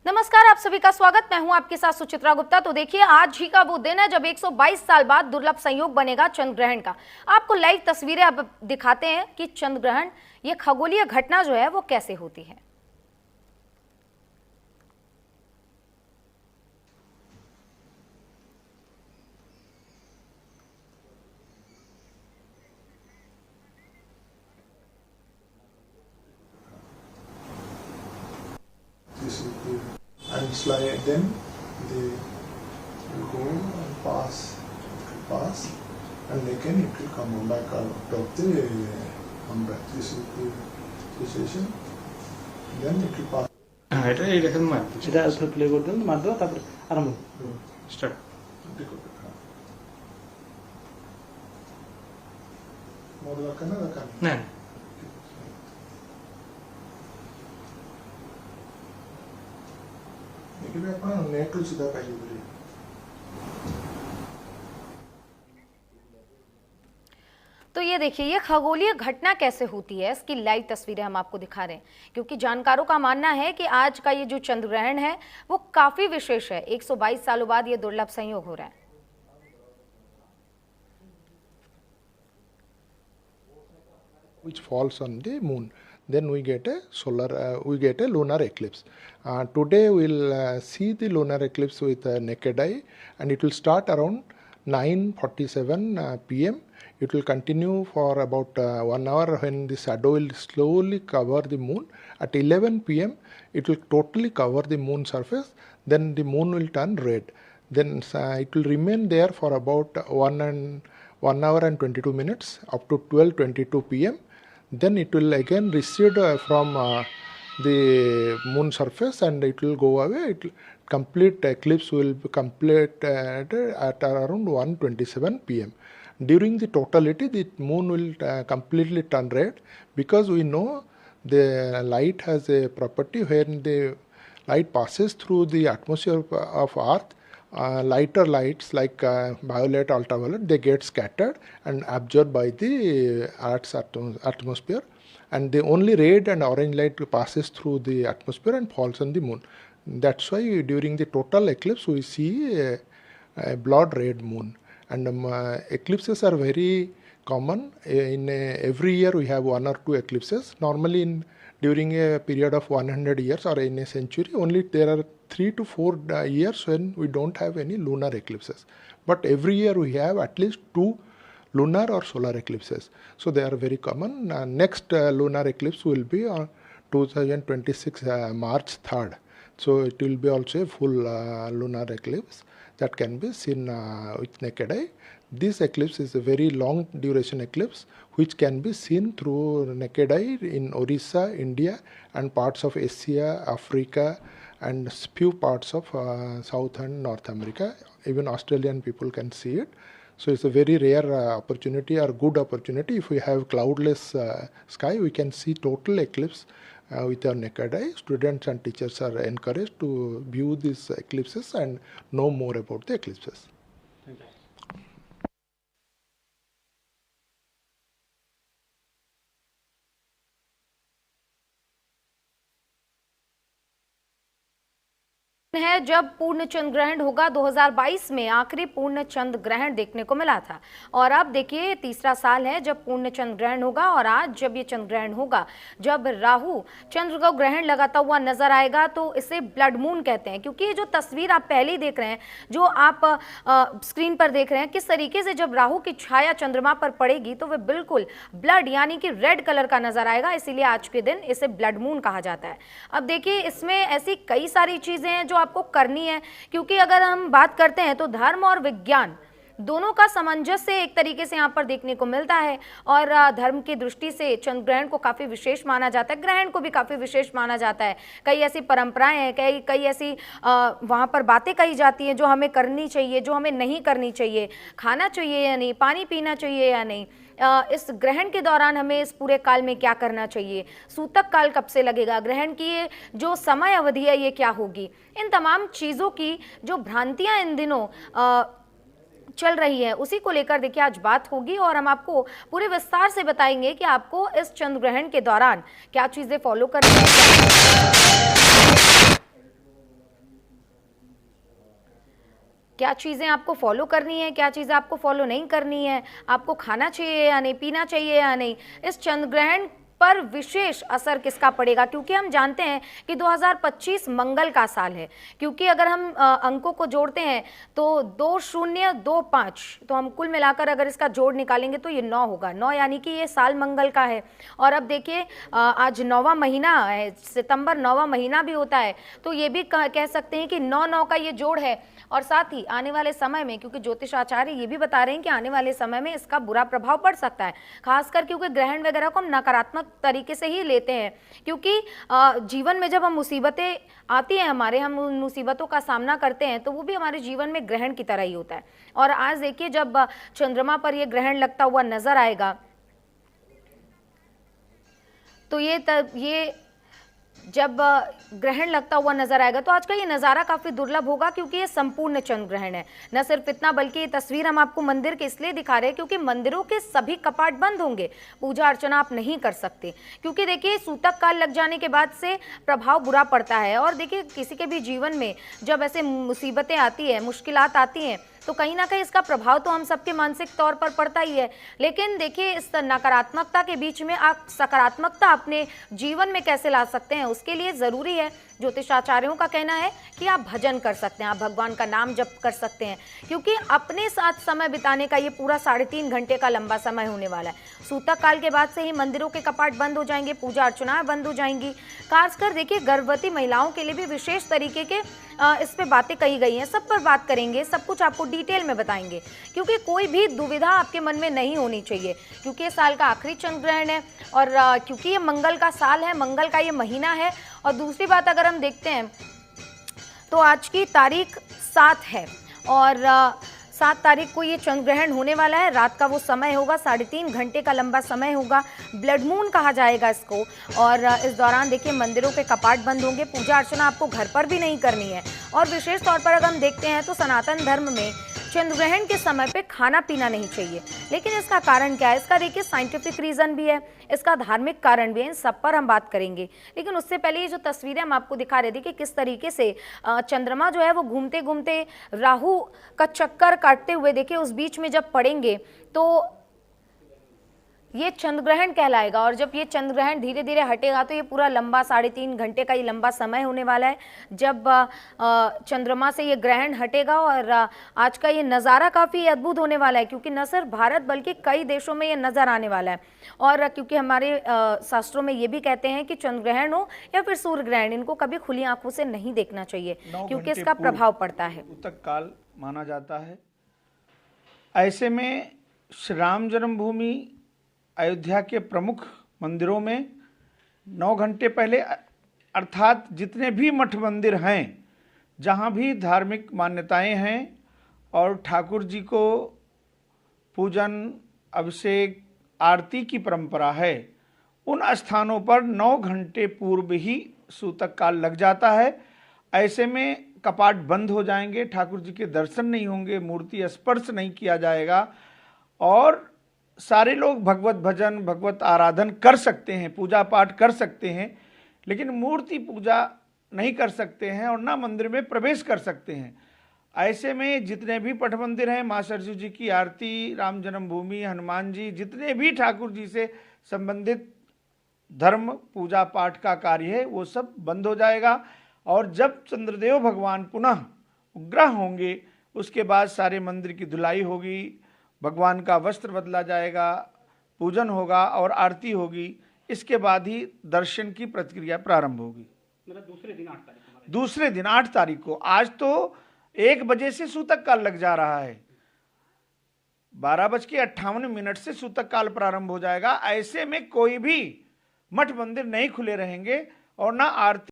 नमस्कार, आप सभी का स्वागत। मैं हूं आपके साथ सुचित्रा गुप्ता। तो देखिए, आज ही का वो दिन है जब 122 साल बाद दुर्लभ संयोग बनेगा चंद्र ग्रहण का। आपको लाइव तस्वीरें अब दिखाते हैं कि चंद्र ग्रहण, ये खगोलीय घटना जो है वो कैसे होती है। And slide, then they will go and pass, and again it will come back out of the umbrella. This is the situation. Then it will pass. এটা এইরকম মার এটা প্লে করে দেন, মার দাও, তারপরে আরম্ভ স্টার্ট। না नेट सीधा पहले बोलिए। तो ये देखिए, ये खगोलीय घटना कैसे होती है, इसकी लाइव तस्वीरें हम आपको दिखा रहे हैं, क्योंकि जानकारों का मानना है कि आज का ये जो चंद्र ग्रहण है वो काफी विशेष है। 122 सालों बाद ये दुर्लभ संयोग हो रहा है। Which falls on the moon, then we get a lunar eclipse. Today we'll see the lunar eclipse with a naked eye, and it will start around 9:47 p.m. It will continue for about 1 hour, when the shadow will slowly cover the moon. At 11 p.m. it will totally cover the moon surface. Then the moon will turn red. Then it will remain there for about 1 hour and 22 minutes up to 12:22 p.m. Then it will again recede from the moon surface, and it will go away. Complete eclipse will be complete at around 1:27 p.m. During the totality, the moon will completely turn red, because we know the light has a property when the light passes through the atmosphere of Earth. Lighter lights like violet, ultraviolet, they get scattered and absorbed by the Earth's atmosphere, and the only red and orange light passes through the atmosphere and falls on the moon. That's why during the total eclipse we see a blood red moon. And eclipses are very common. In every year we have 1 or 2 eclipses. Normally during a period of 100 years or in a century, only there are 3 to 4 years when we don't have any lunar eclipses. But every year we have at least 2 lunar or solar eclipses. So they are very common. Next lunar eclipse will be on 2026 March 3rd. So it will be also a full lunar eclipse that can be seen with naked eye. This eclipse is a very long duration eclipse which can be seen through naked eye in Orissa, India, and parts of Asia, Africa, and few parts of South and North America. Even Australian people can see it. So it's a very rare opportunity, or good opportunity. If we have cloudless sky, we can see total eclipse with our naked eye. Students and teachers are encouraged to view these eclipses and know more about the eclipses. है जब पूर्ण चंद्र ग्रहण होगा। 2022 में आखिरी पूर्ण चंद्र ग्रहण देखने को मिला था, और अब देखिए तीसरा साल है जब पूर्ण चंद्र ग्रहण होगा। और आज जब ये चंद्र ग्रहण होगा, जब राहु चंद्र को ग्रहण लगाता हुआ नजर आएगा, तो इसे ब्लड मून कहते हैं। क्योंकि ये जो तस्वीर आप पहले ही देख रहे हैं, जो आप स्क्रीन पर देख रहे हैं, किस तरीके से जब राहु की छाया चंद्रमा पर पड़ेगी तो वह बिल्कुल ब्लड यानी कि रेड कलर का नजर आएगा। इसीलिए आज के दिन इसे ब्लड मून कहा जाता है। अब देखिए, इसमें ऐसी कई सारी चीजें हैं जो आपको करनी है, क्योंकि अगर हम बात करते हैं तो धर्म और विज्ञान दोनों का सामंजस्य एक तरीके से यहाँ पर देखने को मिलता है। और धर्म की दृष्टि से चंद्र ग्रहण को काफ़ी विशेष माना जाता है, ग्रहण को भी काफ़ी विशेष माना जाता है। कई ऐसी परंपराएं हैं, कई ऐसी वहाँ पर बातें कही जाती हैं जो हमें करनी चाहिए, जो हमें नहीं करनी चाहिए, खाना चाहिए या नहीं, पानी पीना चाहिए या नहीं, इस ग्रहण के दौरान हमें इस पूरे काल में क्या करना चाहिए, सूतक काल कब से लगेगा, ग्रहण की जो समय अवधि है ये क्या होगी। इन तमाम चीज़ों की जो भ्रांतियाँ इन दिनों चल रही है, उसी को लेकर देखिए आज बात होगी, और हम आपको पूरे विस्तार से बताएंगे कि आपको इस चंद्र ग्रहण के दौरान क्या चीज़ें फॉलो करनी है। क्या चीज़ें आपको फॉलो करनी है, क्या चीज़ें आपको फॉलो नहीं करनी है, आपको खाना चाहिए या नहीं, पीना चाहिए या नहीं, इस चंद्र ग्रहण पर विशेष असर किसका पड़ेगा, क्योंकि हम जानते हैं कि 2025 मंगल का साल है। क्योंकि अगर हम अंकों को जोड़ते हैं तो 2025, तो हम कुल मिलाकर अगर इसका जोड़ निकालेंगे तो ये 9 होगा, 9 यानी कि ये साल मंगल का है। और अब देखिए आज 9वां महीना है, सितंबर 9वां महीना भी होता है, तो ये भी कह सकते हैं कि 9-9 का ये जोड़ है। और साथ ही आने वाले समय में, क्योंकि ज्योतिष आचार्य ये भी बता रहे हैं कि आने वाले समय में इसका बुरा प्रभाव पड़ सकता है, खासकर क्योंकि ग्रहण वगैरह को हम नकारात्मक तरीके से ही लेते हैं। क्योंकि जीवन में जब हम मुसीबतें आती हैं हमारे, हम उन मुसीबतों का सामना करते हैं, तो वो भी हमारे जीवन में ग्रहण की तरह ही होता है। और आज देखिए जब चंद्रमा पर ये ग्रहण लगता हुआ नजर आएगा, तो ये जब ग्रहण लगता हुआ नजर आएगा तो आज का ये नज़ारा काफ़ी दुर्लभ होगा, क्योंकि ये संपूर्ण चंद्र ग्रहण है। न सिर्फ इतना, बल्कि ये तस्वीर हम आपको मंदिर के इसलिए दिखा रहे हैं क्योंकि मंदिरों के सभी कपाट बंद होंगे, पूजा अर्चना आप नहीं कर सकते। क्योंकि देखिए सूतक काल लग जाने के बाद से प्रभाव बुरा पड़ता है। और देखिए किसी के भी जीवन में जब ऐसे मुसीबतें आती है, मुश्किलात आती हैं, तो कहीं ना कहीं इसका प्रभाव तो हम सबके मानसिक तौर पर पड़ता ही है। लेकिन देखिए इस नकारात्मकता के बीच में आप सकारात्मकता अपने जीवन में कैसे ला सकते हैं, उसके लिए ज़रूरी है, ज्योतिषाचार्यों का कहना है कि आप भजन कर सकते हैं, आप भगवान का नाम जप कर सकते हैं। क्योंकि अपने साथ समय बिताने का ये पूरा 3.5 घंटे का लंबा समय होने वाला है। सूतक काल के बाद से ही मंदिरों के कपाट बंद हो जाएंगे, पूजा अर्चनाएं बंद हो जाएंगी। खासकर देखिए गर्भवती महिलाओं के लिए भी विशेष तरीके के इस पे बातें कही गई हैं, सब पर बात करेंगे, सब कुछ आपको डिटेल में बताएंगे। क्योंकि कोई भी दुविधा आपके मन में नहीं होनी चाहिए, क्योंकि इस साल का आखिरी चंद्र ग्रहण है और क्योंकि ये मंगल का साल है, मंगल का ये महीना है। और दूसरी बात अगर हम देखते हैं तो आज की तारीख 7 है और 7 तारीख को ये चंद्र ग्रहण होने वाला है। रात का वो समय होगा, 3.5 घंटे का लंबा समय होगा, ब्लड मून कहा जाएगा इसको। और इस दौरान देखिए मंदिरों के कपाट बंद होंगे, पूजा अर्चना आपको घर पर भी नहीं करनी है। और विशेष तौर पर अगर हम देखते हैं तो सनातन धर्म में चंद्र ग्रहण के समय पे खाना पीना नहीं चाहिए। लेकिन इसका कारण क्या है, इसका देखिए साइंटिफिक रीज़न भी है, इसका धार्मिक कारण भी है, इन सब पर हम बात करेंगे। लेकिन उससे पहले ये जो तस्वीरें हम आपको दिखा रहे थे कि किस तरीके से चंद्रमा जो है वो घूमते घूमते राहु का चक्कर काटते हुए देखिए उस बीच में जब पड़ेंगे तो ये चंद्र ग्रहण कहलाएगा। और जब ये चंद्र ग्रहण धीरे धीरे हटेगा तो ये पूरा लंबा 3.5 घंटे का ये लंबा समय होने वाला है जब चंद्रमा से ये ग्रहण हटेगा। और आज का ये नज़ारा काफ़ी अद्भुत होने वाला है, क्योंकि न सिर्फ भारत बल्कि कई देशों में ये नज़र आने वाला है। और क्योंकि हमारे शास्त्रों में ये भी कहते हैं कि चंद्र ग्रहण हो या फिर सूर्य ग्रहण, इनको कभी खुली आंखों से नहीं देखना चाहिए, क्योंकि इसका प्रभाव पड़ता है। सूतक काल माना जाता है। ऐसे में श्री राम जन्मभूमि अयोध्या के प्रमुख मंदिरों में 9 घंटे पहले, अर्थात जितने भी मठ मंदिर हैं, जहाँ भी धार्मिक मान्यताएं हैं और ठाकुर जी को पूजन, अभिषेक, आरती की परंपरा है, उन स्थानों पर 9 घंटे पूर्व ही सूतक काल लग जाता है। ऐसे में कपाट बंद हो जाएंगे, ठाकुर जी के दर्शन नहीं होंगे, मूर्ति स्पर्श नहीं किया जाएगा और सारे लोग भगवत भजन, भगवत आराधन कर सकते हैं, पूजा पाठ कर सकते हैं, लेकिन मूर्ति पूजा नहीं कर सकते हैं और ना मंदिर में प्रवेश कर सकते हैं। ऐसे में जितने भी पट मंदिर हैं, माँ सरस्वती जी की आरती, राम जन्मभूमि, हनुमान जी, जितने भी ठाकुर जी से संबंधित धर्म पूजा पाठ का कार्य है वो सब बंद हो जाएगा। और जब चंद्रदेव भगवान पुनः उग्रह होंगे उसके बाद सारे मंदिर की धुलाई होगी, भगवान का वस्त्र बदला जाएगा, पूजन होगा और आरती होगी। इसके बाद ही दर्शन की प्रक्रिया प्रारंभ होगी। मतलब दूसरे दिन 8 तारीख दूसरे दिन 8 तारीख को। आज तो 1 बजे से सूतक काल लग जा रहा है, 12:58 से सूतक काल प्रारंभ हो जाएगा। ऐसे में कोई भी मठ मंदिर नहीं खुले रहेंगे और ना आरती